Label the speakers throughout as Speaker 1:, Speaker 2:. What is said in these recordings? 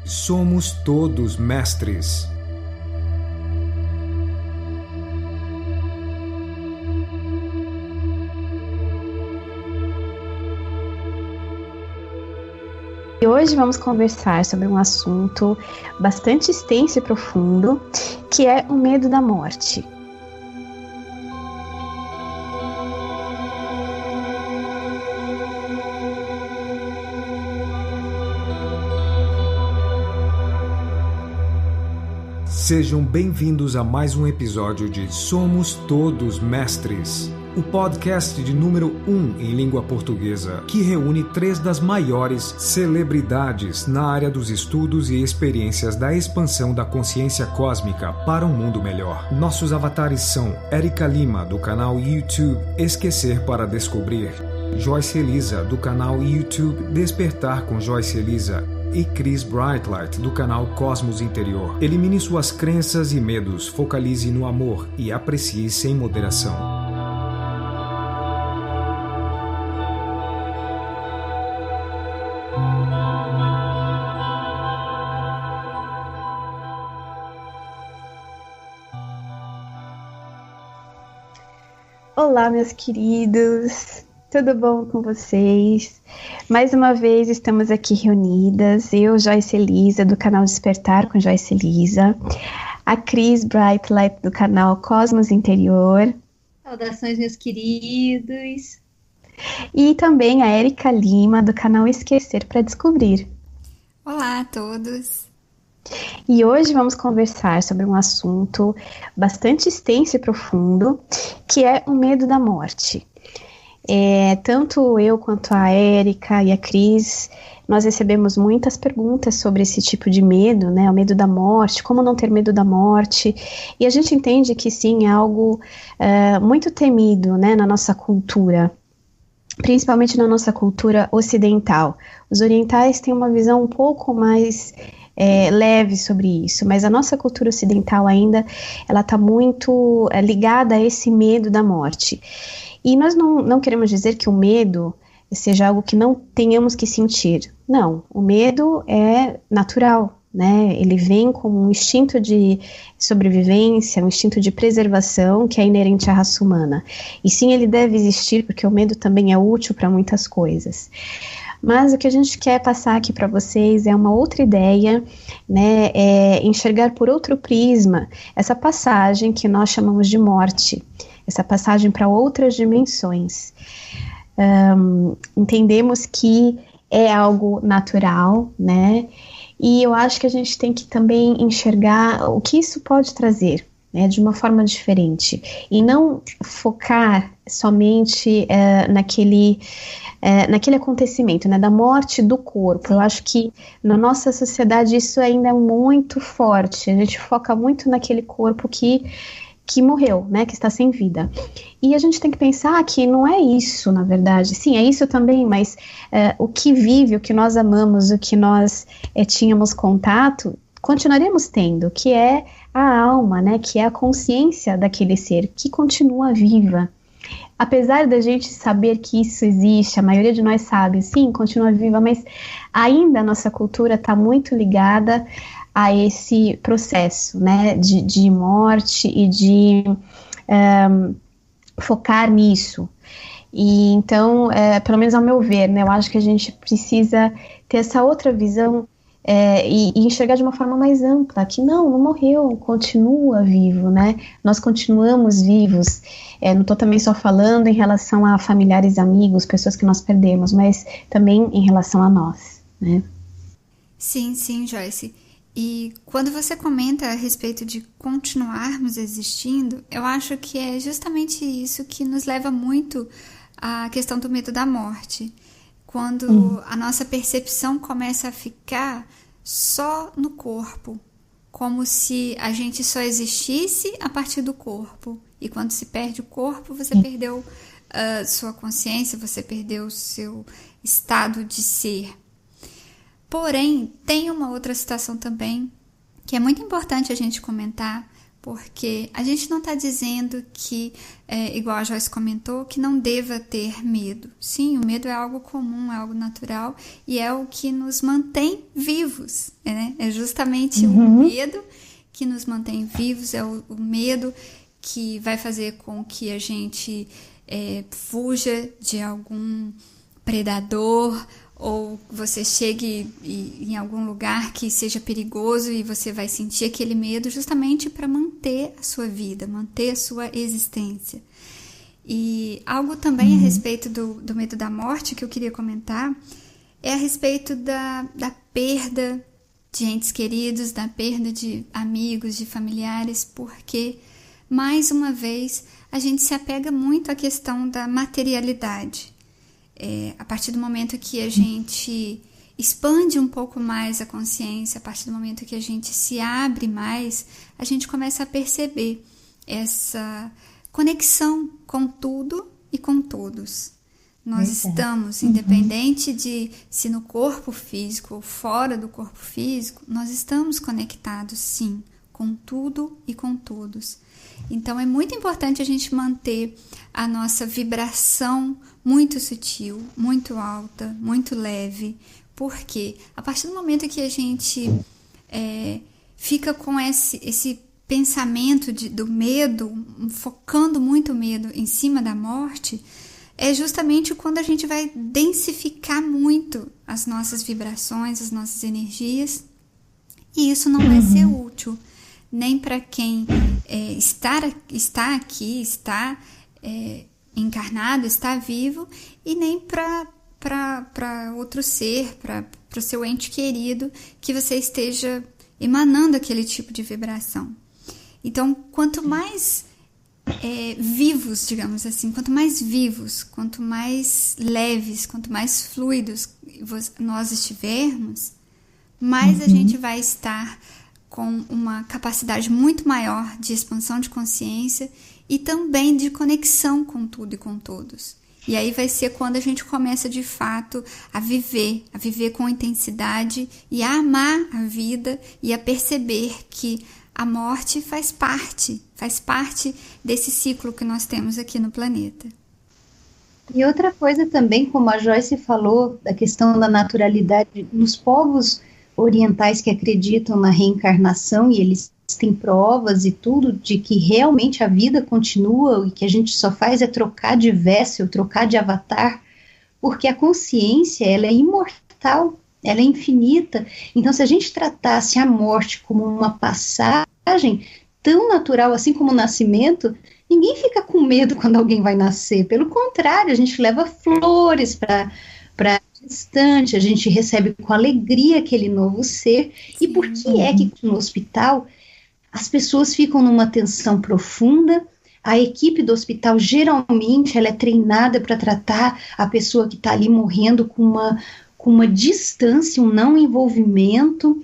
Speaker 1: Somos todos mestres.
Speaker 2: E hoje vamos conversar sobre um assunto bastante extenso e profundo, que é o medo da morte.
Speaker 1: Sejam bem-vindos a mais um episódio de Somos Todos Mestres, o podcast de número 1 em língua portuguesa, que reúne 3 das maiores celebridades na área dos estudos e experiências da expansão da consciência cósmica para um mundo melhor. Nossos avatares são Érica Lima, do canal YouTube Esquecer para Descobrir, Joyce Elisa, do canal YouTube Despertar com Joyce Elisa, e Chris Brightlight, do canal Cosmos Interior. Elimine suas crenças e medos, focalize no amor e aprecie sem moderação.
Speaker 2: Olá, meus queridos! Tudo bom com vocês? Mais uma vez estamos aqui reunidas, eu, Joyce Elisa, do canal Despertar com Joyce Elisa, a Chris Brightlight, do canal Cosmos Interior.
Speaker 3: Saudações, meus queridos!
Speaker 2: E também a Érica Lima, do canal Esquecer para Descobrir.
Speaker 4: Olá a todos!
Speaker 2: E hoje vamos conversar sobre um assunto bastante extenso e profundo, que é o medo da morte. Tanto eu quanto a Érica e a Cris, nós recebemos muitas perguntas sobre esse tipo de medo, né? O medo da morte, como não ter medo da morte. E a gente entende que sim, é algo muito temido, né, na nossa cultura, principalmente na nossa cultura ocidental. Os orientais têm uma visão um pouco mais leve sobre isso, mas a nossa cultura ocidental ainda, ela está muito ligada a esse medo da morte. E nós não queremos dizer que o medo seja algo que não tenhamos que sentir. Não, o medo é natural, né? Ele vem como um instinto de sobrevivência, um instinto de preservação que é inerente à raça humana. E sim, ele deve existir porque o medo também é útil para muitas coisas. Mas o que a gente quer passar aqui para vocês é uma outra ideia, né? É enxergar por outro prisma essa passagem que nós chamamos de morte. Essa passagem para outras dimensões. Entendemos que é algo natural, né? E eu acho que a gente tem que também enxergar o que isso pode trazer, né? De uma forma diferente. E não focar somente naquele acontecimento, né? Da morte do corpo. Eu acho que na nossa sociedade isso ainda é muito forte. A gente foca muito naquele corpo que morreu, né, que está sem vida. E a gente tem que pensar que não é isso, na verdade. Sim, é isso também, mas o que vive, o que nós amamos, o que nós tínhamos contato, continuaremos tendo, que é a alma, né, que é a consciência daquele ser, que continua viva. Apesar da gente saber que isso existe, a maioria de nós sabe, sim, continua viva, mas ainda a nossa cultura está muito ligada a esse processo, né, de morte e de focar nisso. E então, pelo menos ao meu ver, né, eu acho que a gente precisa ter essa outra visão e enxergar de uma forma mais ampla, que não morreu, continua vivo, né, nós continuamos vivos. Não estou também só falando em relação a familiares, amigos, pessoas que nós perdemos, mas também em relação a nós, né.
Speaker 4: Sim, Joyce. E quando você comenta a respeito de continuarmos existindo, eu acho que é justamente isso que nos leva muito à questão do medo da morte. Quando a nossa percepção começa a ficar só no corpo, como se a gente só existisse a partir do corpo. E quando se perde o corpo, você perdeu sua consciência, você perdeu o seu estado de ser. Porém, tem uma outra situação também que é muito importante a gente comentar Porque a gente não está dizendo que, igual a Joyce comentou, que não deva ter medo. Sim, o medo é algo comum, é algo natural e é o que nos mantém vivos, né? É justamente o medo que nos mantém vivos, é o medo que vai fazer com que a gente fuja de algum predador, ou você chegue em algum lugar que seja perigoso e você vai sentir aquele medo justamente para manter a sua vida, manter a sua existência. E algo também a respeito do medo da morte que eu queria comentar é a respeito da perda de entes queridos, da perda de amigos, de familiares, porque, mais uma vez, a gente se apega muito à questão da materialidade. A partir do momento que a gente expande um pouco mais a consciência, a partir do momento que a gente se abre mais, a gente começa a perceber essa conexão com tudo e com todos. Nós estamos, independente de se no corpo físico ou fora do corpo físico, nós estamos conectados, sim, com tudo e com todos. Então, é muito importante a gente manter a nossa vibração muito sutil, muito alta, muito leve, porque a partir do momento que a gente fica com esse pensamento do medo, focando muito o medo em cima da morte, é justamente quando a gente vai densificar muito as nossas vibrações, as nossas energias, e isso não vai ser útil nem para quem está aqui, está encarnado, está vivo, e nem para outro ser, para o seu ente querido, que você esteja emanando aquele tipo de vibração. Então, quanto mais vivos, digamos assim, quanto mais leves, quanto mais fluidos nós estivermos, mais a gente vai estar com uma capacidade muito maior de expansão de consciência e também de conexão com tudo e com todos. E aí vai ser quando a gente começa de fato a viver com intensidade e a amar a vida e a perceber que a morte faz parte desse ciclo que nós temos aqui no planeta.
Speaker 3: E outra coisa também, como a Joyce falou, da questão da naturalidade, nos povos orientais que acreditam na reencarnação, e eles têm provas e tudo de que realmente a vida continua e que a gente só faz é trocar de vessel, trocar de avatar, porque a consciência, ela é imortal, ela é infinita. Então, se a gente tratasse a morte como uma passagem tão natural assim como o nascimento, ninguém fica com medo quando alguém vai nascer. Pelo contrário, a gente leva flores para distante, a gente recebe com alegria aquele novo ser. E por que é que no hospital as pessoas ficam numa tensão profunda? A equipe do hospital geralmente ela é treinada para tratar a pessoa que está ali morrendo com uma distância, um não envolvimento.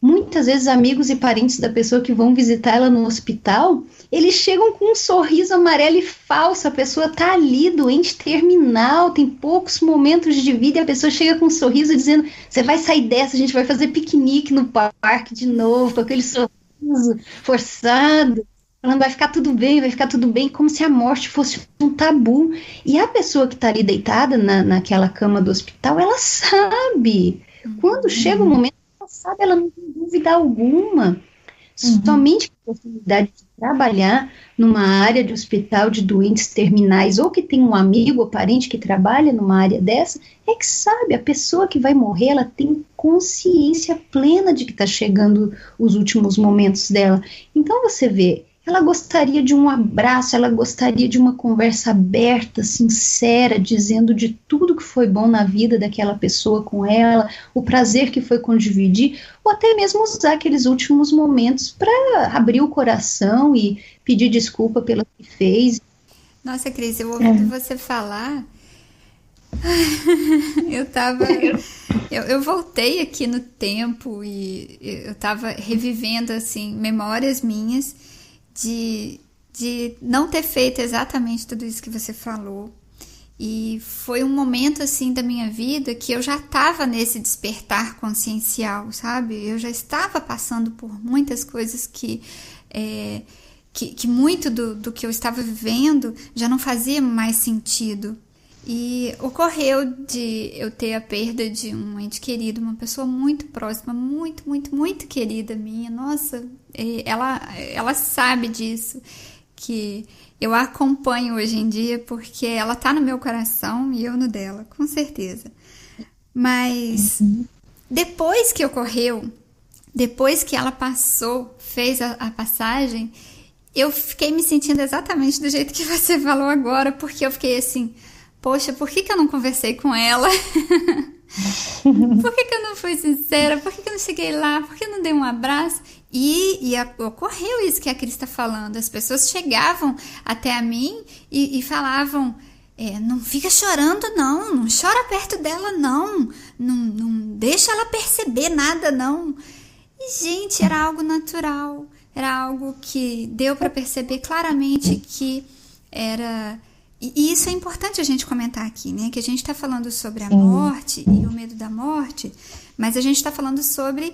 Speaker 3: Muitas vezes amigos e parentes da pessoa que vão visitar ela no hospital, eles chegam com um sorriso amarelo e falso, a pessoa está ali, doente terminal, tem poucos momentos de vida, e a pessoa chega com um sorriso dizendo, você vai sair dessa, a gente vai fazer piquenique no parque de novo, com aquele sorriso forçado, falando, vai ficar tudo bem, como se a morte fosse um tabu. E a pessoa que está ali deitada naquela cama do hospital, ela sabe, quando chega o momento, sabe, ela não tem dúvida alguma. Somente a possibilidade de trabalhar numa área de hospital de doentes terminais, ou que tem um amigo ou parente que trabalha numa área dessa, é que sabe, a pessoa que vai morrer, ela tem consciência plena de que está chegando os últimos momentos dela. Então você vê, ela gostaria de um abraço, ela gostaria de uma conversa aberta, sincera, dizendo de tudo que foi bom na vida daquela pessoa com ela, o prazer que foi com dividir, ou até mesmo usar aqueles últimos momentos para abrir o coração e pedir desculpa pelo que fez.
Speaker 4: Nossa, Cris, eu ouvindo você falar, eu voltei aqui no tempo e eu estava revivendo assim memórias minhas de não ter feito exatamente tudo isso que você falou. E foi um momento assim da minha vida que eu já estava nesse despertar consciencial, sabe? Eu já estava passando por muitas coisas que que muito do que eu estava vivendo já não fazia mais sentido. E ocorreu de eu ter a perda de um ente querido, uma pessoa muito próxima, muito, muito, muito querida minha. Nossa, ela sabe disso, que eu a acompanho hoje em dia porque ela tá no meu coração e eu no dela, com certeza. Mas depois que ocorreu, depois que ela passou, fez a passagem, eu fiquei me sentindo exatamente do jeito que você falou agora, porque eu fiquei assim, poxa, por que eu não conversei com ela? Por que eu não fui sincera? Por que eu não cheguei lá? Por que eu não dei um abraço? E ocorreu isso que a Cris está falando. As pessoas chegavam até a mim e falavam, não fica chorando não chora perto dela não deixa ela perceber nada não. E gente, era algo natural, era algo que deu para perceber claramente que era... E isso é importante a gente comentar aqui, né? Que a gente está falando sobre a morte e o medo da morte, mas a gente está falando sobre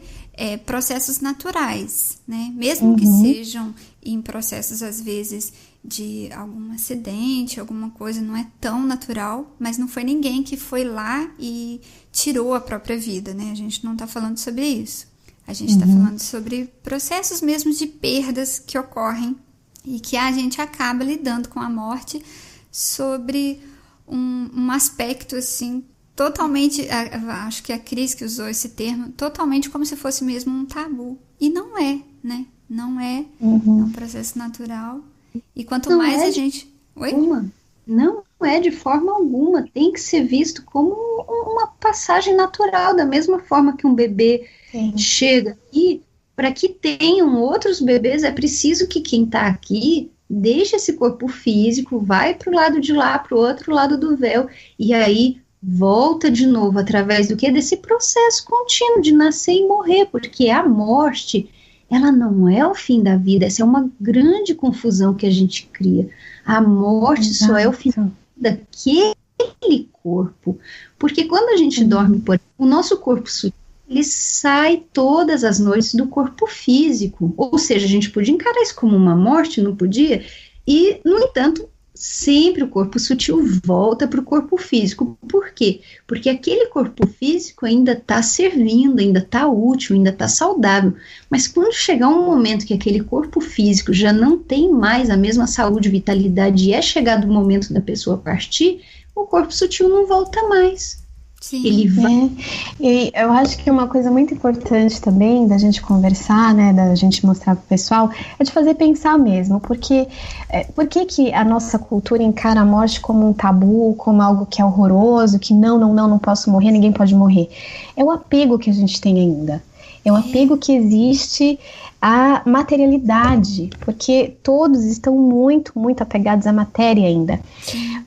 Speaker 4: processos naturais, né? Mesmo que sejam em processos, às vezes, de algum acidente, alguma coisa, não é tão natural, mas não foi ninguém que foi lá e tirou a própria vida, né? A gente não está falando sobre isso. A gente está falando sobre processos mesmo de perdas que ocorrem e que a gente acaba lidando com a morte sobre um aspecto, assim, totalmente, acho que a Cris que usou esse termo, totalmente como se fosse mesmo um tabu. E não é, né? Não é, é um processo natural. E quanto não mais a gente... Oi?
Speaker 3: Não é de forma alguma. Tem que ser visto como uma passagem natural, da mesma forma que um bebê chega aqui. Para que tenham outros bebês, é preciso que quem está aqui deixa esse corpo físico, vai para o lado de lá, para o outro lado do véu, e aí volta de novo, através do quê? Desse processo contínuo de nascer e morrer, porque a morte, ela não é o fim da vida. Essa é uma grande confusão que a gente cria. A morte só é o fim daquele corpo, porque quando a gente dorme, o nosso corpo sutil, ele sai todas as noites do corpo físico, ou seja, a gente podia encarar isso como uma morte, não podia? E, no entanto, sempre o corpo sutil volta para o corpo físico. Por quê? Porque aquele corpo físico ainda está servindo, ainda está útil, ainda está saudável, mas quando chegar um momento que aquele corpo físico já não tem mais a mesma saúde e vitalidade e é chegado o momento da pessoa partir, o corpo sutil não volta mais.
Speaker 2: Sim. Ele vai... E eu acho que uma coisa muito importante também da gente conversar, né, da gente mostrar pro pessoal, é de fazer pensar mesmo, porque por que a nossa cultura encara a morte como um tabu, como algo que é horroroso, que não posso morrer, ninguém pode morrer. É o apego que a gente tem ainda. É o apego que existe à materialidade, porque todos estão muito, muito apegados à matéria ainda.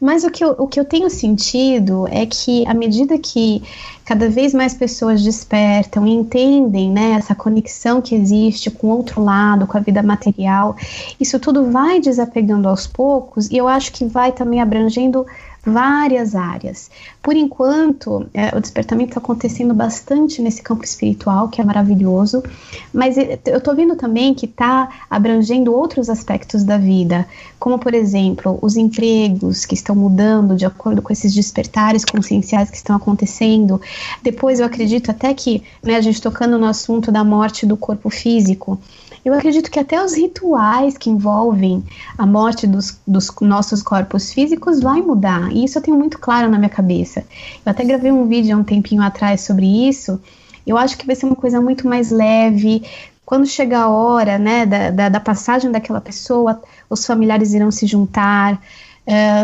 Speaker 2: Mas o que eu tenho sentido é que, à medida que cada vez mais pessoas despertam e entendem, né, essa conexão que existe com o outro lado, com a vida material, isso tudo vai desapegando aos poucos, e eu acho que vai também abrangendo várias áreas. Por enquanto, o despertamento está acontecendo bastante nesse campo espiritual, que é maravilhoso, mas eu estou vendo também que está abrangendo outros aspectos da vida, como, por exemplo, os empregos que estão mudando de acordo com esses despertares conscienciais que estão acontecendo. Depois, eu acredito até que, né, a gente tocando no assunto da morte do corpo físico, eu acredito que até os rituais que envolvem a morte dos nossos corpos físicos vai mudar, e isso eu tenho muito claro na minha cabeça. Eu até gravei um vídeo há um tempinho atrás sobre isso. Eu acho que vai ser uma coisa muito mais leve. Quando chegar a hora, né, da passagem daquela pessoa, os familiares irão se juntar,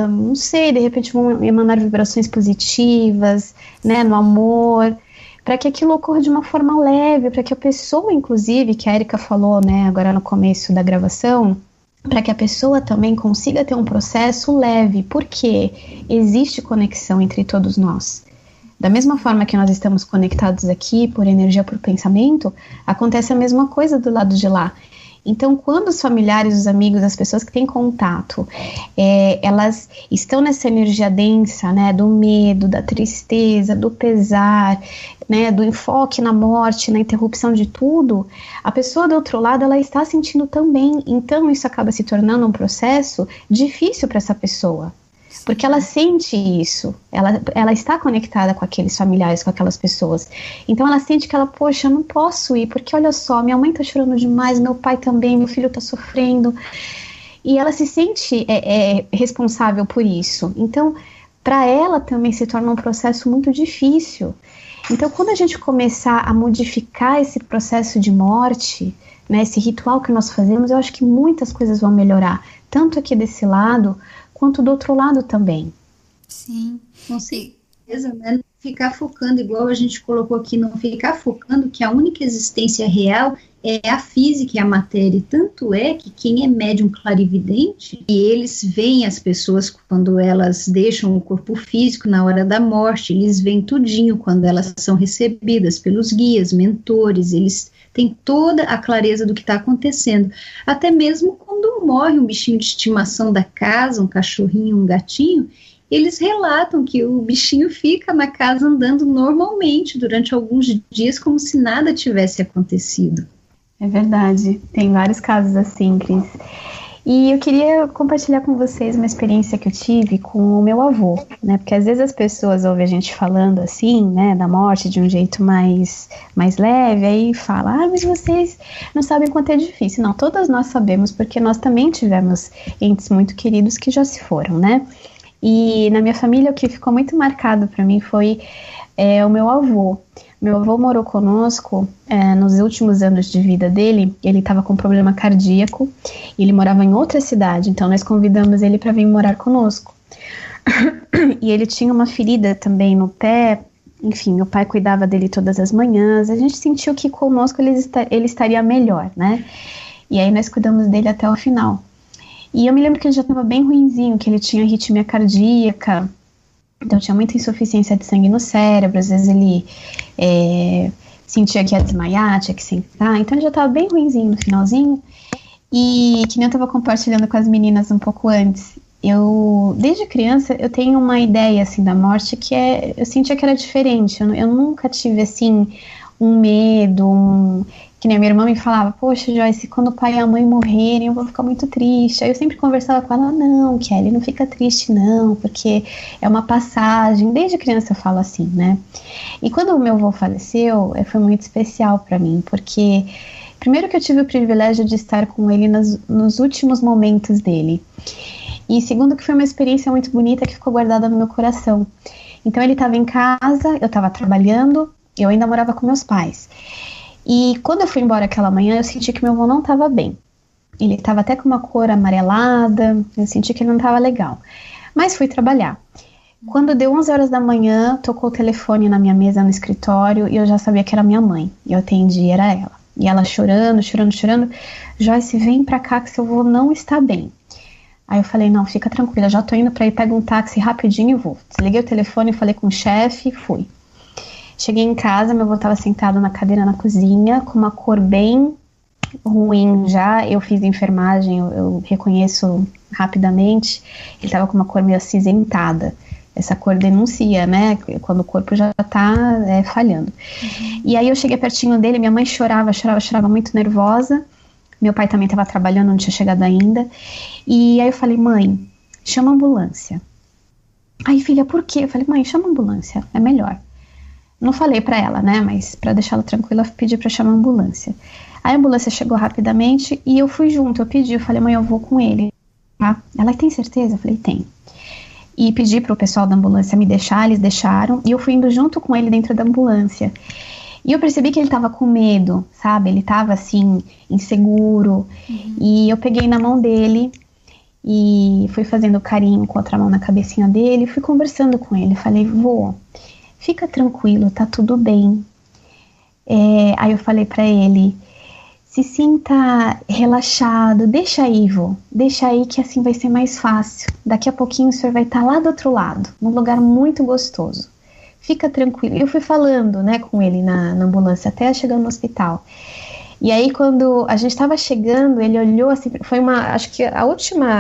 Speaker 2: não sei, de repente vão emanar vibrações positivas, né, no amor, para que aquilo ocorra de uma forma leve, para que a pessoa, inclusive, que a Érica falou, né, agora no começo da gravação, para que a pessoa também consiga ter um processo leve, porque existe conexão entre todos nós. Da mesma forma que nós estamos conectados aqui por energia, por pensamento, acontece a mesma coisa do lado de lá. Então, quando os familiares, os amigos, as pessoas que têm contato, elas estão nessa energia densa, né, do medo, da tristeza, do pesar, né, do enfoque na morte, na interrupção de tudo, a pessoa do outro lado, ela está sentindo também. Então, isso acaba se tornando um processo difícil para essa pessoa. Porque ela sente isso, ela está conectada com aqueles familiares, com aquelas pessoas. Então ela sente que poxa, eu não posso ir, porque olha só, minha mãe está chorando demais, meu pai também, meu filho está sofrendo. E ela se sente responsável por isso. Então, para ela também se torna um processo muito difícil. Então, quando a gente começar a modificar esse processo de morte, né, esse ritual que nós fazemos, eu acho que muitas coisas vão melhorar, tanto aqui desse lado, quanto do outro lado também.
Speaker 4: Sim.
Speaker 3: Com certeza, né? Não ficar focando, igual a gente colocou aqui, não ficar focando que a única existência real é a física e a matéria. Tanto é que quem é médium clarividente, e eles veem as pessoas quando elas deixam o corpo físico na hora da morte, eles veem tudinho quando elas são recebidas pelos guias, mentores, eles têm toda a clareza do que está acontecendo. Até mesmo quando morre um bichinho de estimação da casa, um cachorrinho, um gatinho, eles relatam que o bichinho fica na casa andando normalmente durante alguns dias, como se nada tivesse acontecido.
Speaker 2: É verdade, tem vários casos assim, Cris. E eu queria compartilhar com vocês uma experiência que eu tive com o meu avô, né? Porque às vezes as pessoas ouvem a gente falando assim, né, da morte de um jeito mais leve, aí fala, mas vocês não sabem quanto é difícil. Não, todas nós sabemos, porque nós também tivemos entes muito queridos que já se foram, né? E na minha família o que ficou muito marcado para mim foi o meu avô. Meu avô morou conosco nos últimos anos de vida dele. Ele estava com problema cardíaco e ele morava em outra cidade, então nós convidamos ele para vir morar conosco. E ele tinha uma ferida também no pé. Enfim, meu pai cuidava dele todas as manhãs. A gente sentiu que conosco ele estaria melhor, né? E aí nós cuidamos dele até o final. E eu me lembro que ele já estava bem ruinzinho, que ele tinha arritmia cardíaca. Então tinha muita insuficiência de sangue no cérebro, às vezes ele sentia que ia desmaiar, tinha que sentar, então ele já estava bem ruinzinho no finalzinho, e que nem eu estava compartilhando com as meninas um pouco antes, desde criança, eu tenho uma ideia, assim, da morte que eu sentia que era diferente, eu nunca tive, assim, um medo, que nem a minha irmã me falava, poxa, Joyce, quando o pai e a mãe morrerem eu vou ficar muito triste. Aí eu sempre conversava com ela, não, Kelly, não fica triste não, porque é uma passagem. Desde criança eu falo assim, né? E quando o meu avô faleceu, foi muito especial para mim, porque primeiro que eu tive o privilégio de estar com ele nos últimos momentos dele. E segundo que foi uma experiência muito bonita que ficou guardada no meu coração. Então ele estava em casa, eu estava trabalhando, eu ainda morava com meus pais. E quando eu fui embora aquela manhã, eu senti que meu avô não estava bem. Ele estava até com uma cor amarelada, eu senti que ele não estava legal. Mas fui trabalhar. Quando deu 11 horas da manhã, tocou o telefone na minha mesa no escritório e eu já sabia que era minha mãe. E eu atendi, era ela. E ela chorando, Joyce, vem pra cá que seu avô não está bem. Aí eu falei, não, fica tranquila, já tô indo pra ir pegar um táxi rapidinho e vou. Desliguei o telefone, falei com o chefe e fui. Cheguei em casa, meu avô estava sentado na cadeira na cozinha, com uma cor bem ruim já. Eu fiz enfermagem, eu reconheço rapidamente. Ele estava com uma cor meio acinzentada. Essa cor denuncia, né? Quando o corpo já está falhando. Uhum. E aí eu cheguei pertinho dele, minha mãe chorava muito nervosa. Meu pai também estava trabalhando, não tinha chegado ainda. E aí eu falei, mãe, chama a ambulância. Aí, filha, por quê? Eu falei, mãe, chama a ambulância, é melhor. Não falei pra ela, né, mas pra deixá-la tranquila, eu pedi pra chamar a ambulância. A ambulância chegou rapidamente e eu fui junto, eu falei, mãe, eu vou com ele, tá? Ela, tem certeza? Eu falei, tem. E pedi pro pessoal da ambulância me deixar, eles deixaram, e eu fui indo junto com ele dentro da ambulância. E eu percebi que ele tava com medo, sabe? Ele tava, assim, inseguro, e eu peguei na mão dele e fui fazendo carinho com a outra mão na cabecinha dele, fui conversando com ele, falei, vô, fica tranquilo, tá tudo bem. Aí eu falei pra ele, se sinta relaxado, deixa aí, vô, deixa aí que assim vai ser mais fácil. Daqui a pouquinho o senhor vai estar lá do outro lado, num lugar muito gostoso. Fica tranquilo. Eu fui falando, né, com ele na ambulância até chegar no hospital. E aí, quando a gente estava chegando, ele olhou assim, foi acho que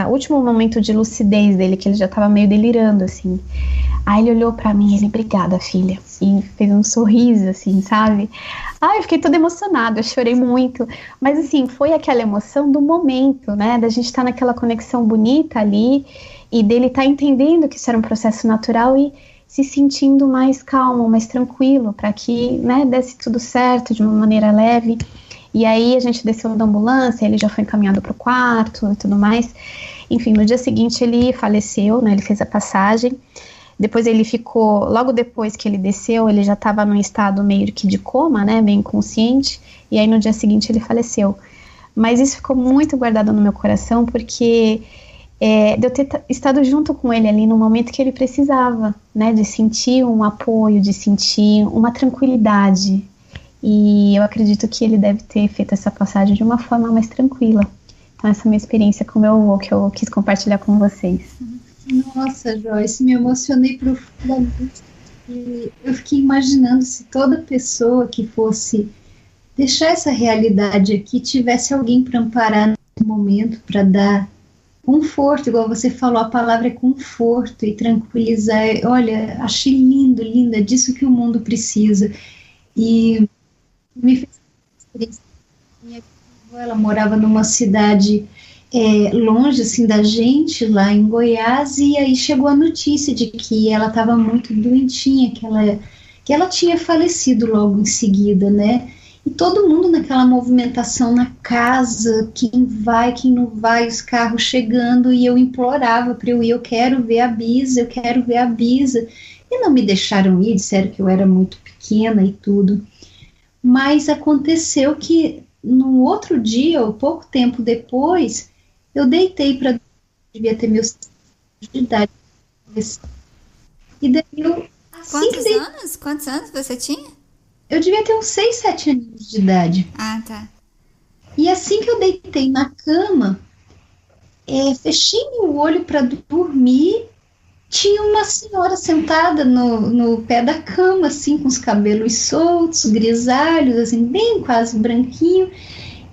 Speaker 2: último momento de lucidez dele, que ele já estava meio delirando, assim. Aí ele olhou pra mim, ele, obrigada, filha, e fez um sorriso, assim, sabe? Ai, eu fiquei toda emocionada, eu chorei muito, mas assim, foi aquela emoção do momento, né, da gente estar naquela conexão bonita ali, e dele estar entendendo que isso era um processo natural e se sentindo mais calmo, mais tranquilo, para que, né, desse tudo certo de uma maneira leve. E aí a gente desceu da ambulância, ele já foi encaminhado para o quarto e tudo mais. Enfim, no dia seguinte ele faleceu, né, ele fez a passagem. Depois ele ficou, logo depois que ele desceu, ele já estava num estado meio que de coma, né, bem inconsciente, e aí no dia seguinte ele faleceu. Mas isso ficou muito guardado no meu coração, porque de eu ter estado junto com ele ali no momento que ele precisava, né, de sentir um apoio, de sentir uma tranquilidade. E eu acredito que ele deve ter feito essa passagem de uma forma mais tranquila. Então essa é a minha experiência com o meu avô, que eu quis compartilhar com vocês.
Speaker 3: Nossa, Joyce, me emocionei profundamente. Eu fiquei imaginando se toda pessoa que fosse deixar essa realidade aqui tivesse alguém para amparar nesse momento, para dar conforto, igual você falou, a palavra é conforto e tranquilizar. Olha, achei lindo, linda, disso que o mundo precisa. E me fez experiência. Minha avó, ela morava numa cidade longe assim da gente, lá em Goiás, e aí chegou a notícia de que ela estava muito doentinha, que ela tinha falecido logo em seguida, né? E todo mundo naquela movimentação na casa, quem vai, quem não vai, os carros chegando, e eu implorava para eu ir, eu quero ver a Bisa, eu quero ver a Bisa. E não me deixaram ir, disseram que eu era muito pequena e tudo. Mas aconteceu que no outro dia, ou pouco tempo depois, eu deitei para devia ter meus de idade. E daí eu...
Speaker 4: Quantos anos você tinha?
Speaker 3: Eu devia ter uns 6, 7 anos de idade.
Speaker 4: Ah, tá.
Speaker 3: E assim que eu deitei na cama, fechei meu olho para dormir, tinha uma senhora sentada no pé da cama, assim, com os cabelos soltos, grisalhos, assim, bem quase branquinho.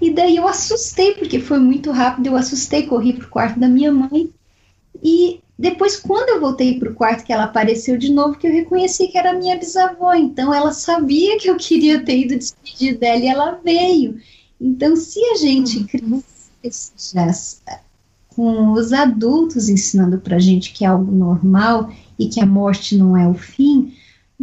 Speaker 3: E daí eu assustei, porque foi muito rápido, eu assustei, corri pro quarto da minha mãe. E depois, quando eu voltei pro quarto, que ela apareceu de novo, que eu reconheci que era a minha bisavó. Então, ela sabia que eu queria ter ido despedir dela e ela veio. Então, se a gente cresce já com os adultos ensinando pra gente que é algo normal e que a morte não é o fim,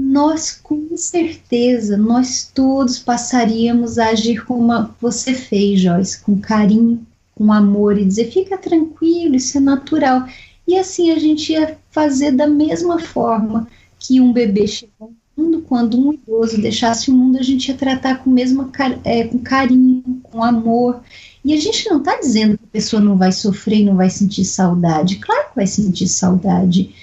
Speaker 3: nós, com certeza, nós todos passaríamos a agir como você fez, Joyce, com carinho, com amor, e dizer, fica tranquilo, isso é natural. E assim a gente ia fazer da mesma forma que um bebê chegou ao mundo, quando um idoso deixasse o mundo, a gente ia tratar com com carinho, com amor. E a gente não está dizendo que a pessoa não vai sofrer, não vai sentir saudade. Claro que vai sentir saudade,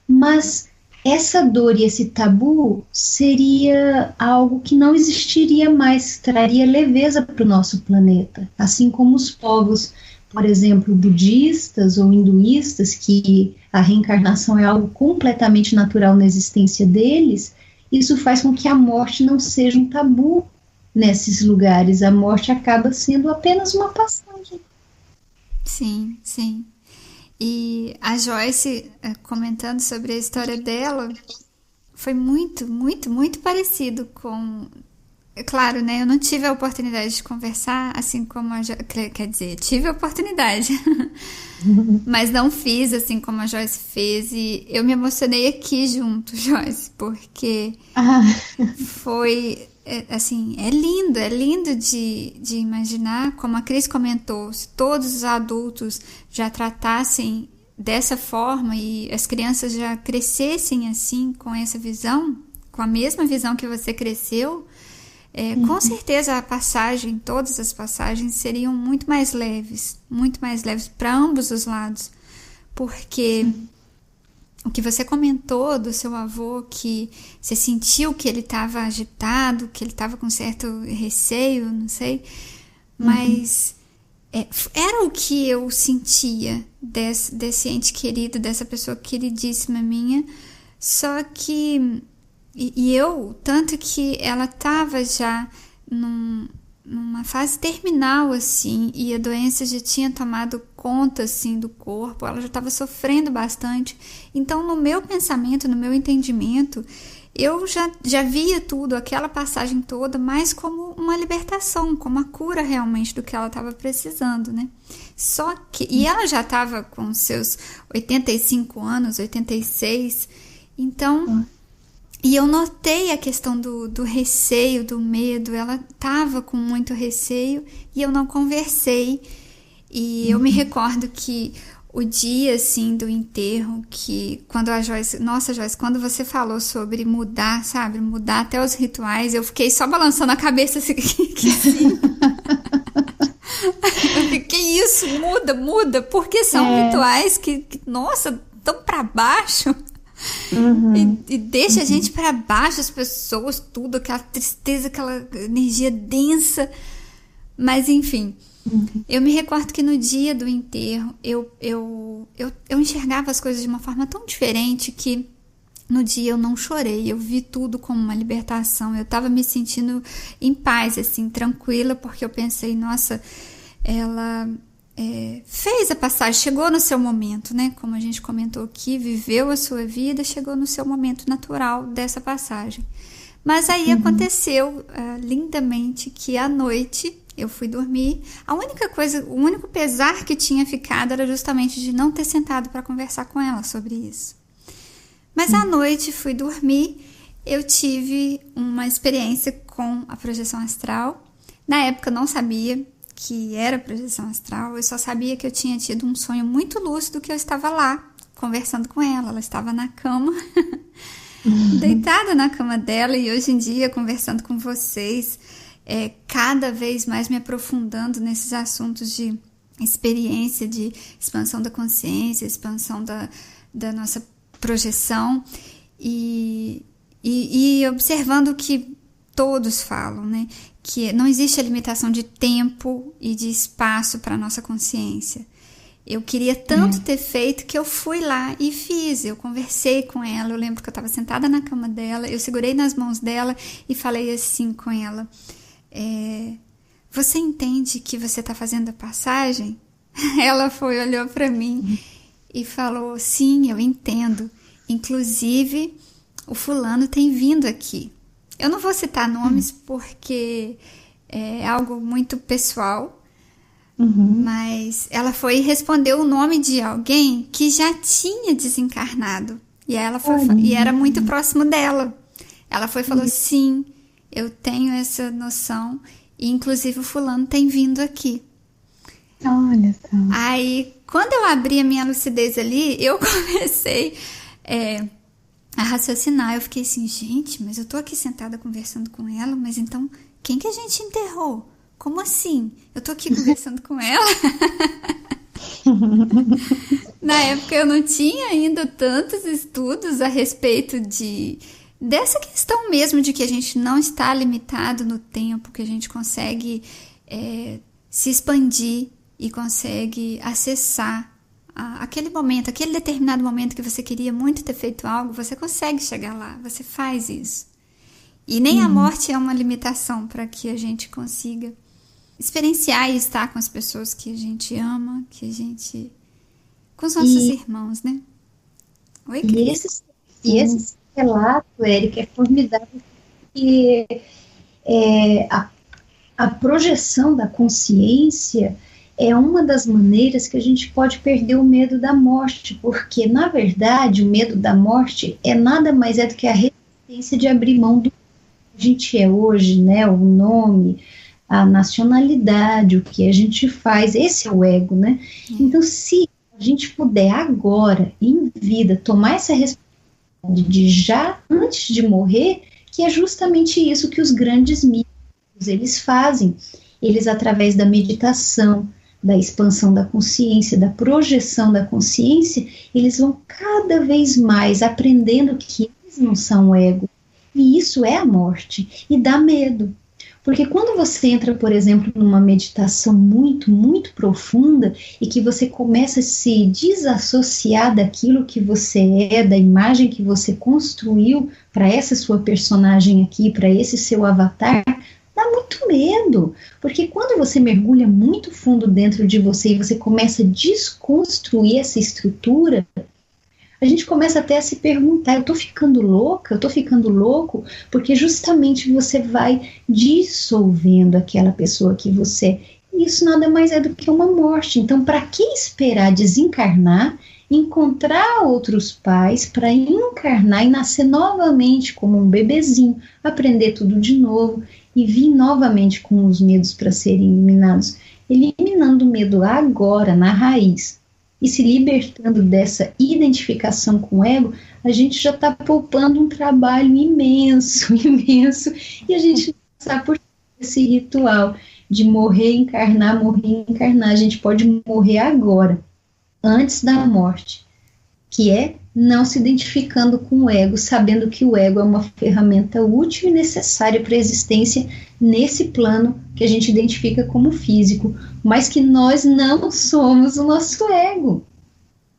Speaker 3: mas essa dor e esse tabu seria algo que não existiria mais, traria leveza para o nosso planeta. Assim como os povos, por exemplo, budistas ou hinduístas, que a reencarnação é algo completamente natural na existência deles, isso faz com que a morte não seja um tabu nesses lugares. A morte acaba sendo apenas uma passagem.
Speaker 4: Sim, sim. E a Joyce, comentando sobre a história dela, foi muito, muito, muito parecido com... Claro, né? Eu não tive a oportunidade de conversar, assim como a Joyce... Quer dizer, tive a oportunidade, mas não fiz assim como a Joyce fez. E eu me emocionei aqui junto, Joyce, porque foi... assim, é lindo de imaginar, como a Cris comentou, se todos os adultos já tratassem dessa forma e as crianças já crescessem assim, com essa visão, com a mesma visão que você cresceu, com certeza a passagem, todas as passagens seriam muito mais leves para ambos os lados, porque... O que você comentou do seu avô, que você sentiu que ele estava agitado, que ele estava com certo receio, não sei, mas era o que eu sentia desse ente querido, dessa pessoa queridíssima minha, só que, e eu, tanto que ela estava já numa fase terminal, assim, e a doença já tinha tomado conta, assim, do corpo, ela já estava sofrendo bastante. Então, no meu pensamento, no meu entendimento, eu já via tudo, aquela passagem toda, mais como uma libertação, como a cura realmente do que ela estava precisando, né? Só que, e ela já estava com seus 85 anos, 86, então... E eu notei a questão do receio, do medo, ela estava com muito receio e eu não conversei. E eu me recordo que o dia, assim, do enterro, que quando a Joyce... Nossa, Joyce, quando você falou sobre mudar, sabe? Mudar até os rituais, eu fiquei só balançando a cabeça assim, que sim. Eu fiquei, isso, muda, porque são rituais que nossa, tão para baixo. E deixa a gente para baixo, as pessoas, tudo, aquela tristeza, aquela energia densa. Mas enfim, eu me recordo que no dia do enterro eu enxergava as coisas de uma forma tão diferente que no dia eu não chorei, eu vi tudo como uma libertação. Eu estava me sentindo em paz, assim, tranquila, porque eu pensei, nossa, ela fez a passagem, chegou no seu momento, né? Como a gente comentou aqui, viveu a sua vida, chegou no seu momento natural dessa passagem. Mas aí aconteceu lindamente que à noite eu fui dormir. A única coisa, o único pesar que tinha ficado era justamente de não ter sentado para conversar com ela sobre isso. Mas à noite fui dormir, eu tive uma experiência com a projeção astral. Na época eu não sabia que era projeção astral, eu só sabia que eu tinha tido um sonho muito lúcido, que eu estava lá, conversando com ela estava na cama, deitada na cama dela, e hoje em dia, conversando com vocês, cada vez mais me aprofundando nesses assuntos de experiência, de expansão da consciência, expansão da nossa projeção, e observando o que todos falam, né? Que não existe a limitação de tempo e de espaço para a nossa consciência. Eu queria tanto ter feito que eu fui lá e fiz. Eu conversei com ela, eu lembro que eu estava sentada na cama dela, eu segurei nas mãos dela e falei assim com ela, você entende que você está fazendo a passagem? Ela olhou para mim e falou, sim, eu entendo. Inclusive, o fulano tem vindo aqui. Eu não vou citar nomes porque é algo muito pessoal, mas ela foi e respondeu o nome de alguém que já tinha desencarnado. E ela e era muito próximo dela. Ela foi e falou, sim, eu tenho essa noção, e inclusive o fulano tem vindo aqui.
Speaker 2: Olha só.
Speaker 4: Aí, quando eu abri a minha lucidez ali, eu comecei... a raciocinar, eu fiquei assim, gente, mas eu tô aqui sentada conversando com ela, mas então, quem que a gente enterrou? Como assim? Eu tô aqui conversando com ela? Na época eu não tinha ainda tantos estudos a respeito dessa questão mesmo de que a gente não está limitado no tempo, que a gente consegue se expandir e consegue acessar aquele momento, aquele determinado momento que você queria muito ter feito algo, você consegue chegar lá, você faz isso. E nem a morte é uma limitação para que a gente consiga experienciar e estar com as pessoas que a gente ama, com os nossos irmãos, né? Oi, Cris?
Speaker 3: E esse relato, Érica, é formidável, porque a projeção da consciência é uma das maneiras que a gente pode perder o medo da morte, porque, na verdade, o medo da morte é nada mais do que a resistência de abrir mão do que a gente é hoje, né? O nome, a nacionalidade, o que a gente faz, esse é o ego, né? Então, se a gente puder agora, em vida, tomar essa responsabilidade de já antes de morrer, que é justamente isso que os grandes místicos, eles fazem. Eles, através da meditação, da expansão da consciência, da projeção da consciência, eles vão cada vez mais aprendendo que eles não são o ego. E isso é a morte. E dá medo. Porque quando você entra, por exemplo, numa meditação muito, muito profunda e que você começa a se desassociar daquilo que você é, da imagem que você construiu para essa sua personagem aqui, para esse seu avatar, dá muito medo, porque quando você mergulha muito fundo dentro de você e você começa a desconstruir essa estrutura, a gente começa até a se perguntar, eu tô ficando louca? Eu tô ficando louco? Porque justamente você vai dissolvendo aquela pessoa que você é. E isso nada mais é do que uma morte. Então, para que esperar desencarnar, encontrar outros pais para encarnar e nascer novamente como um bebezinho, aprender tudo de novo e vir novamente com os medos para serem eliminados? Eliminando o medo agora, na raiz, e se libertando dessa identificação com o ego, a gente já está poupando um trabalho imenso, imenso, e a gente passar por esse ritual de morrer, encarnar, a gente pode morrer agora, antes da morte, que é não se identificando com o ego, sabendo que o ego é uma ferramenta útil e necessária para a existência nesse plano que a gente identifica como físico, mas que nós não somos o nosso ego.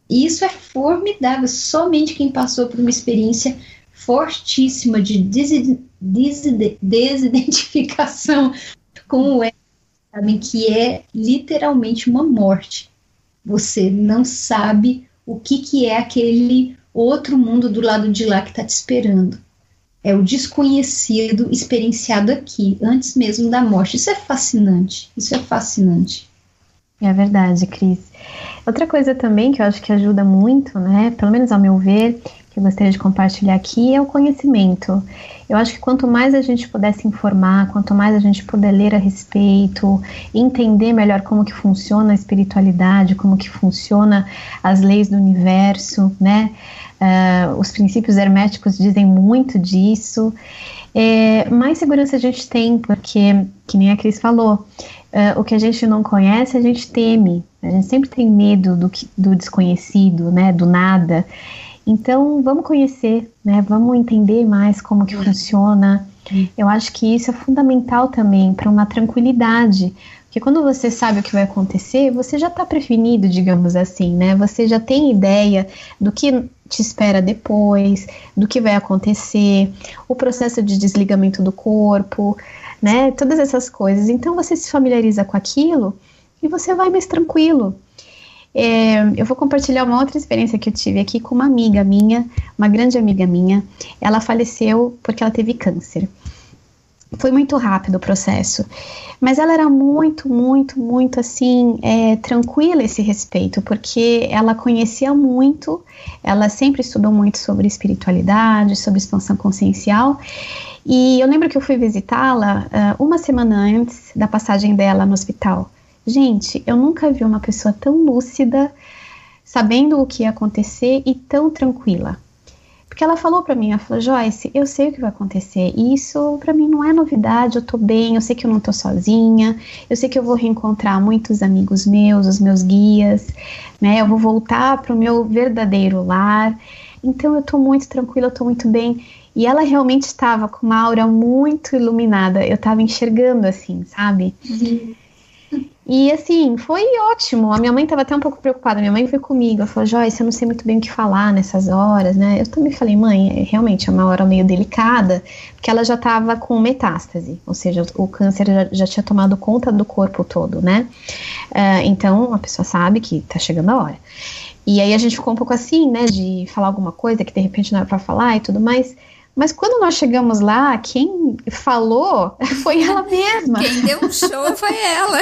Speaker 3: E isso é formidável. Somente quem passou por uma experiência fortíssima de desidentificação com o ego sabem que é literalmente uma morte. Você não sabe o que é aquele outro mundo do lado de lá que está te esperando. É o desconhecido experienciado aqui, antes mesmo da morte. Isso é fascinante, isso é fascinante.
Speaker 2: É verdade, Cris. Outra coisa também que eu acho que ajuda muito, né, pelo menos ao meu ver, que eu gostaria de compartilhar aqui, é o conhecimento. Eu acho que quanto mais a gente puder se informar, quanto mais a gente puder ler a respeito, entender melhor como que funciona a espiritualidade, como que funciona as leis do universo, né? Os princípios herméticos dizem muito disso. Mais segurança a gente tem, porque, que nem a Cris falou, o que a gente não conhece, a gente teme. A gente sempre tem medo do desconhecido, né? Do nada. Então, vamos conhecer, né? Vamos entender mais como que funciona. Eu acho que isso é fundamental também para uma tranquilidade. Porque quando você sabe o que vai acontecer, você já está prevenido, digamos assim, né? Você já tem ideia do que te espera depois, do que vai acontecer, o processo de desligamento do corpo, né? Todas essas coisas. Então, você se familiariza com aquilo e você vai mais tranquilo. Eu vou compartilhar uma outra experiência que eu tive aqui com uma amiga minha, uma grande amiga minha. Ela faleceu porque ela teve câncer. Foi muito rápido o processo, mas ela era muito assim, tranquila a esse respeito, porque ela conhecia muito, ela sempre estudou muito sobre espiritualidade, sobre expansão consciencial, e eu lembro que eu fui visitá-la uma semana antes da passagem dela no hospital. Gente, eu nunca vi uma pessoa tão lúcida, sabendo o que ia acontecer e tão tranquila. Porque ela falou pra mim, ela falou, Joyce, eu sei o que vai acontecer, e isso pra mim não é novidade, eu tô bem, eu sei que eu não tô sozinha, eu sei que eu vou reencontrar muitos amigos meus, os meus guias, né, eu vou voltar pro meu verdadeiro lar, então eu tô muito tranquila, eu tô muito bem. E ela realmente estava com uma aura muito iluminada, eu tava enxergando assim, sabe? Uhum. E assim, foi ótimo. A minha mãe estava até um pouco preocupada. Minha mãe foi comigo, ela falou, Joyce, eu não sei muito bem o que falar nessas horas, né? Eu também falei, mãe, realmente é uma hora meio delicada, porque ela já estava com metástase, ou seja, o câncer já tinha tomado conta do corpo todo, né? Então a pessoa sabe que tá chegando a hora. E aí a gente ficou um pouco assim, né, de falar alguma coisa que de repente não era para falar e tudo mais. Mas quando nós chegamos lá, quem falou foi ela mesma.
Speaker 4: Quem deu um show foi ela.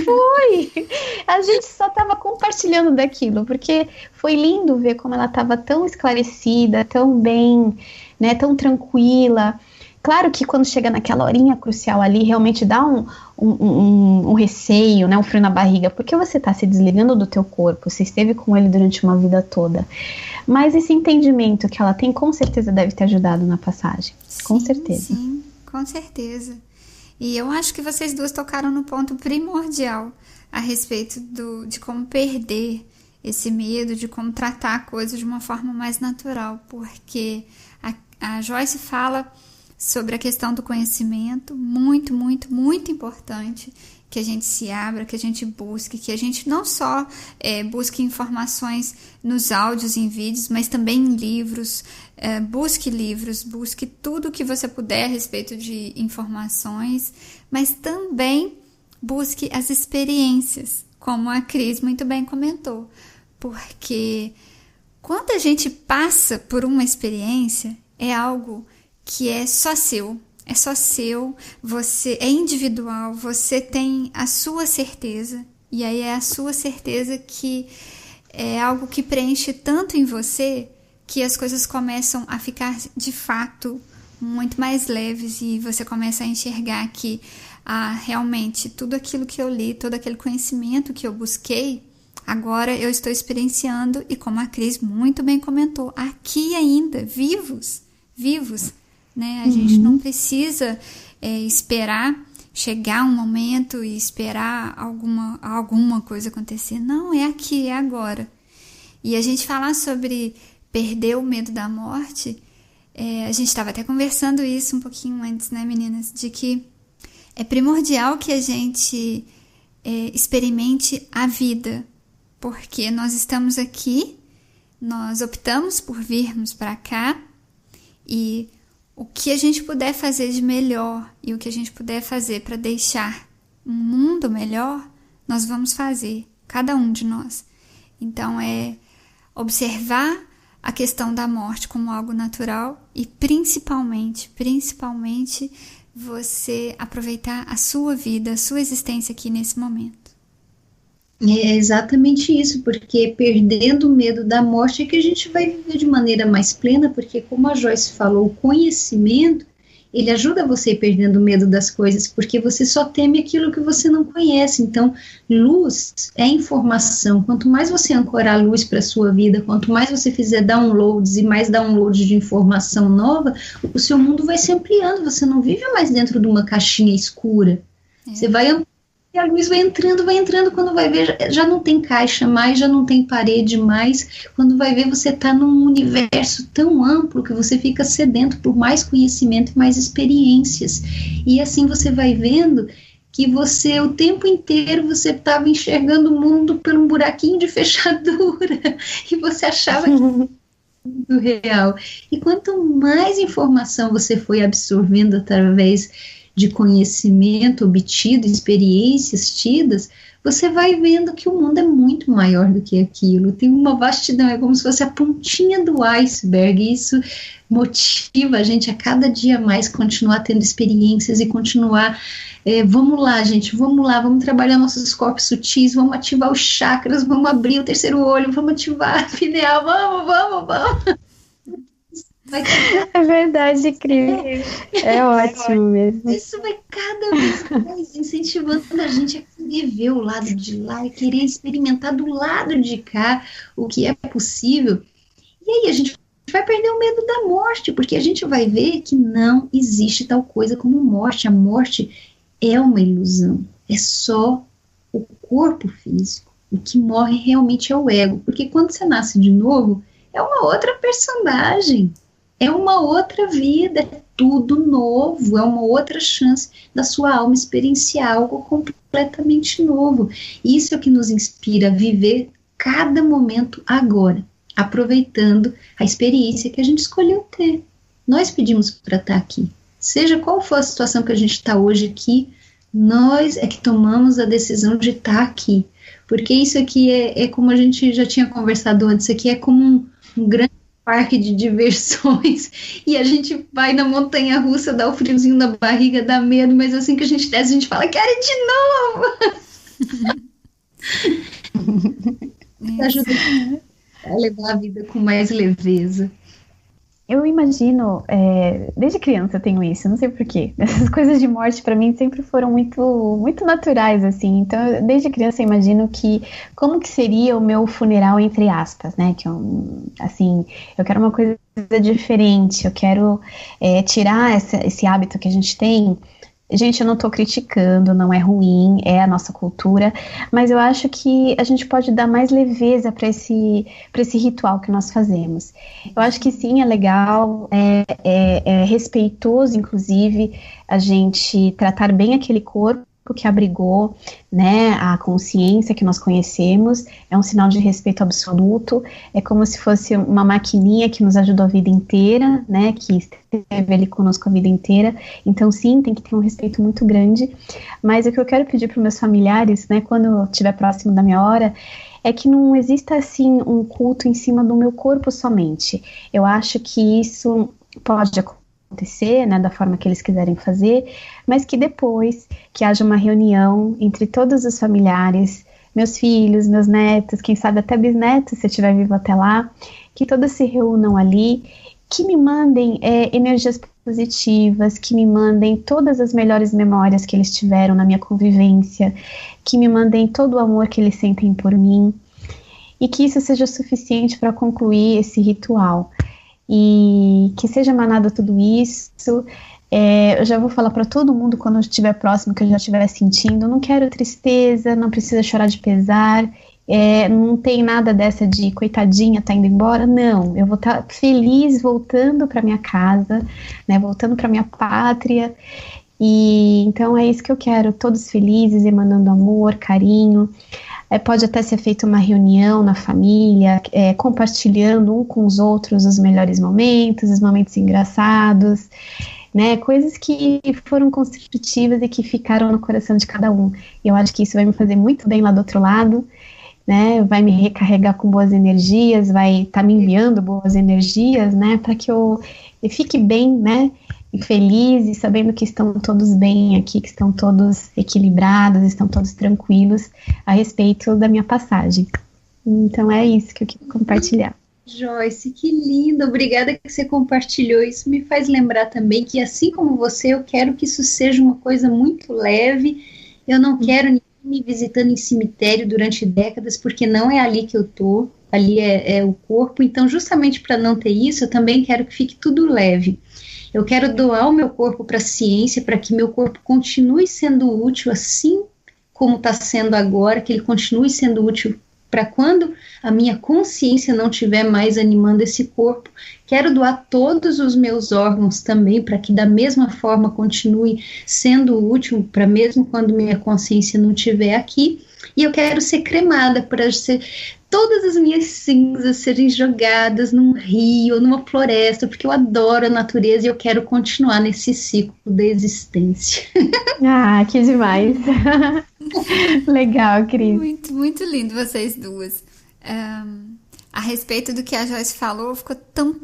Speaker 2: Foi! A gente só estava compartilhando daquilo, porque foi lindo ver como ela estava tão esclarecida, tão bem, né, tão tranquila. Claro que quando chega naquela horinha crucial ali, realmente dá um receio, né, um frio na barriga, porque você está se desligando do teu corpo, você esteve com ele durante uma vida toda. Mas esse entendimento que ela tem, com certeza deve ter ajudado na passagem.
Speaker 4: Sim,
Speaker 2: com certeza.
Speaker 4: Sim, com certeza. E eu acho que vocês duas tocaram no ponto primordial a respeito de como perder esse medo, de como tratar a coisa de uma forma mais natural. Porque a Joyce fala sobre a questão do conhecimento, muito, muito, muito importante que a gente se abra, que a gente busque, que a gente não só busque informações nos áudios e em vídeos, mas também em livros, busque tudo que você puder a respeito de informações, mas também busque as experiências, como a Cris muito bem comentou, porque quando a gente passa por uma experiência, é algo que é só seu, você é individual, você tem a sua certeza, e aí é a sua certeza que é algo que preenche tanto em você que as coisas começam a ficar de fato muito mais leves e você começa a enxergar que realmente tudo aquilo que eu li, todo aquele conhecimento que eu busquei, agora eu estou experienciando e, como a Cris muito bem comentou, aqui ainda, vivos, né? A gente não precisa esperar chegar um momento e esperar alguma coisa acontecer. Não, é aqui, é agora. E a gente falar sobre perder o medo da morte, a gente estava até conversando isso um pouquinho antes, né, meninas? De que é primordial que a gente experimente a vida, porque nós estamos aqui, nós optamos por virmos para cá e o que a gente puder fazer de melhor e o que a gente puder fazer para deixar um mundo melhor, nós vamos fazer, cada um de nós. Então é observar a questão da morte como algo natural e principalmente você aproveitar a sua vida, a sua existência aqui nesse momento.
Speaker 3: É exatamente isso, porque perdendo o medo da morte é que a gente vai viver de maneira mais plena, porque como a Joyce falou, o conhecimento, ele ajuda você a ir perdendo o medo das coisas, porque você só teme aquilo que você não conhece. Então, luz é informação. Quanto mais você ancorar a luz para a sua vida, quanto mais você fizer downloads e mais downloads de informação nova, o seu mundo vai se ampliando, você não vive mais dentro de uma caixinha escura. Você vai ampliando. E a luz vai entrando, quando vai ver, já não tem caixa mais, já não tem parede mais, quando vai ver você está num universo tão amplo que você fica sedento por mais conhecimento e mais experiências, e assim você vai vendo que você, o tempo inteiro, você estava enxergando o mundo por um buraquinho de fechadura, e você achava que era mundo real, e quanto mais informação você foi absorvendo através de conhecimento obtido, experiências tidas, você vai vendo que o mundo é muito maior do que aquilo, tem uma vastidão, é como se fosse a pontinha do iceberg, e isso motiva a gente a cada dia mais continuar tendo experiências e continuar, vamos lá gente, vamos trabalhar nossos corpos sutis, vamos ativar os chakras, vamos abrir o terceiro olho, vamos ativar a pineal, vamos.
Speaker 2: É verdade, Cris. É ótimo mesmo.
Speaker 3: Isso vai cada vez mais incentivando a gente a querer ver o lado de lá e querer experimentar do lado de cá o que é possível. E aí a gente vai perder o medo da morte, porque a gente vai ver que não existe tal coisa como morte. A morte é uma ilusão. É só o corpo físico. O que morre realmente é o ego. Porque quando você nasce de novo, é uma outra personagem. É uma outra vida, é tudo novo, é uma outra chance da sua alma experienciar algo completamente novo. Isso é o que nos inspira a viver cada momento agora, aproveitando a experiência que a gente escolheu ter. Nós pedimos para estar aqui. Seja qual for a situação que a gente está hoje aqui, nós é que tomamos a decisão de estar aqui. Porque isso aqui é como a gente já tinha conversado antes, isso aqui é como um grande parque de diversões, e a gente vai na montanha-russa, dá o friozinho na barriga, dá medo, mas assim que a gente desce, a gente fala, quero ir de novo! Ajuda a levar a vida com mais leveza.
Speaker 2: Eu imagino, desde criança eu tenho isso, não sei porquê. Essas coisas de morte para mim sempre foram muito, muito naturais, assim. Então, desde criança eu imagino como que seria o meu funeral, entre aspas, né? Que eu quero uma coisa diferente, eu quero tirar esse hábito que a gente tem Gente, eu não tô criticando, não é ruim, é a nossa cultura, mas eu acho que a gente pode dar mais leveza para esse ritual que nós fazemos. Eu acho que sim, é legal, é respeitoso, inclusive, a gente tratar bem aquele corpo que abrigou, né, a consciência que nós conhecemos, é um sinal de respeito absoluto, é como se fosse uma maquininha que nos ajudou a vida inteira, né, que esteve ali conosco a vida inteira, então sim, tem que ter um respeito muito grande, mas o que eu quero pedir para os meus familiares, né, quando eu estiver próximo da minha hora, é que não exista, assim, um culto em cima do meu corpo somente. Eu acho que isso pode acontecer, né, da forma que eles quiserem fazer, mas que depois que haja uma reunião entre todos os familiares, meus filhos, meus netos, quem sabe até bisnetos, se eu estiver vivo até lá, que todos se reúnam ali, que me mandem energias positivas, que me mandem todas as melhores memórias que eles tiveram na minha convivência, que me mandem todo o amor que eles sentem por mim, e que isso seja suficiente para concluir esse ritual. E que seja emanado tudo isso. Eu já vou falar para todo mundo quando eu estiver próximo, que eu já estiver sentindo, não quero tristeza, não precisa chorar de pesar, não tem nada dessa de coitadinha, tá indo embora, não, eu vou estar feliz voltando para minha casa, né, voltando para minha pátria, e então é isso que eu quero, todos felizes, emanando amor, carinho. Pode até ser feita uma reunião na família, compartilhando um com os outros os melhores momentos, os momentos engraçados, né, coisas que foram construtivas e que ficaram no coração de cada um. E eu acho que isso vai me fazer muito bem lá do outro lado, né, vai me recarregar com boas energias, vai estar me enviando boas energias, né, para que eu fique bem, né, e feliz, e sabendo que estão todos bem aqui, que estão todos equilibrados, estão todos tranquilos a respeito da minha passagem. Então é isso que eu queria compartilhar.
Speaker 3: Joyce, que lindo, obrigada que você compartilhou. Isso me faz lembrar também que, assim como você, eu quero que isso seja uma coisa muito leve. Eu não quero ninguém me visitando em cemitério durante décadas, porque não é ali que eu tô, ali é o corpo. Então, justamente para não ter isso, eu também quero que fique tudo leve. Eu quero doar o meu corpo para a ciência, para que meu corpo continue sendo útil assim como está sendo agora, que ele continue sendo útil para quando a minha consciência não estiver mais animando esse corpo. Quero doar todos os meus órgãos também, para que da mesma forma continue sendo útil, para mesmo quando minha consciência não estiver aqui. E eu quero ser cremada, para todas as minhas cinzas serem jogadas num rio, numa floresta, porque eu adoro a natureza e eu quero continuar nesse ciclo da existência.
Speaker 2: Ah, que demais! Legal, Cris.
Speaker 4: Muito, muito lindo vocês duas. A respeito do que a Joyce falou, ficou tão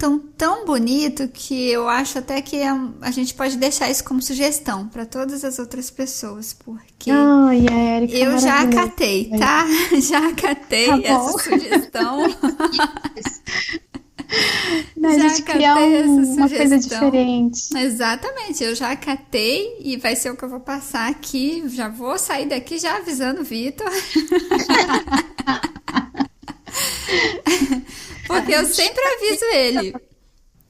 Speaker 4: bonito que eu acho até que a gente pode deixar isso como sugestão para todas as outras pessoas, porque
Speaker 2: Érica,
Speaker 4: eu já acatei, tá? Já acatei essa sugestão.
Speaker 2: A gente criar uma coisa diferente.
Speaker 4: Exatamente, eu já acatei e vai ser o que eu vou passar aqui. Já vou sair daqui já avisando o Vitor. Porque eu sempre aviso ele.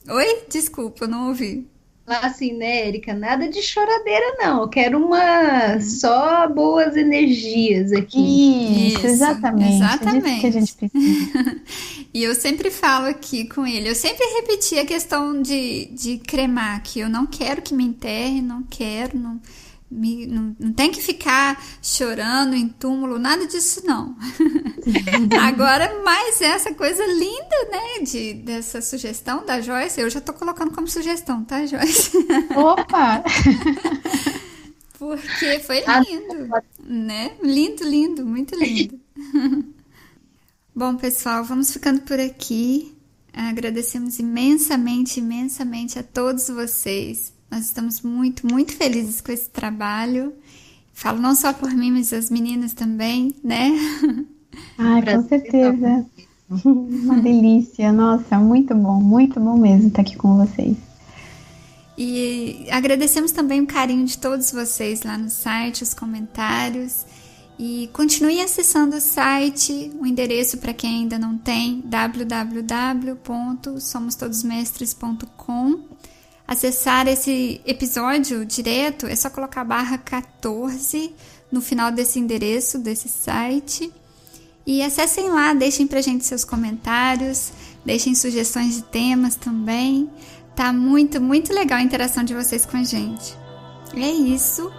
Speaker 4: Oi? Desculpa, eu não ouvi.
Speaker 3: Assim, né, Érica? Nada de choradeira, não. Eu quero só boas energias aqui.
Speaker 2: Isso, exatamente. É disso que a gente precisa.
Speaker 4: E eu sempre falo aqui com ele, eu sempre repeti a questão de cremar, que eu não quero que me enterre, não quero, não tem que ficar chorando em túmulo, nada disso não. Agora, mais essa coisa linda, né, dessa sugestão da Joyce, eu já tô colocando como sugestão, tá, Joyce?
Speaker 2: Opa!
Speaker 4: Porque foi lindo, né? Lindo, muito lindo. Bom, pessoal, vamos ficando por aqui. Agradecemos imensamente a todos vocês. Nós estamos muito, muito felizes com esse trabalho. Falo não só por mim, mas as meninas também, né?
Speaker 2: Ai, com certeza. Uma delícia. Nossa, muito bom mesmo estar aqui com vocês.
Speaker 4: E agradecemos também o carinho de todos vocês lá no site, os comentários. E continue acessando o site, o endereço para quem ainda não tem, www.somostodosmestres.com. acessar esse episódio direto, é só colocar /14 no final desse endereço, desse site. E acessem lá, deixem pra gente seus comentários, deixem sugestões de temas também. Tá muito, muito legal a interação de vocês com a gente. É isso.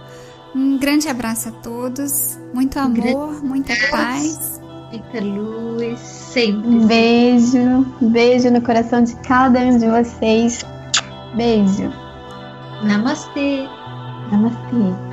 Speaker 4: Um grande abraço a todos. Muito amor, muita paz.
Speaker 3: Muita luz, sempre.
Speaker 2: Beijo no coração de cada um de vocês. Beijo.
Speaker 3: Namastê.
Speaker 2: Namastê.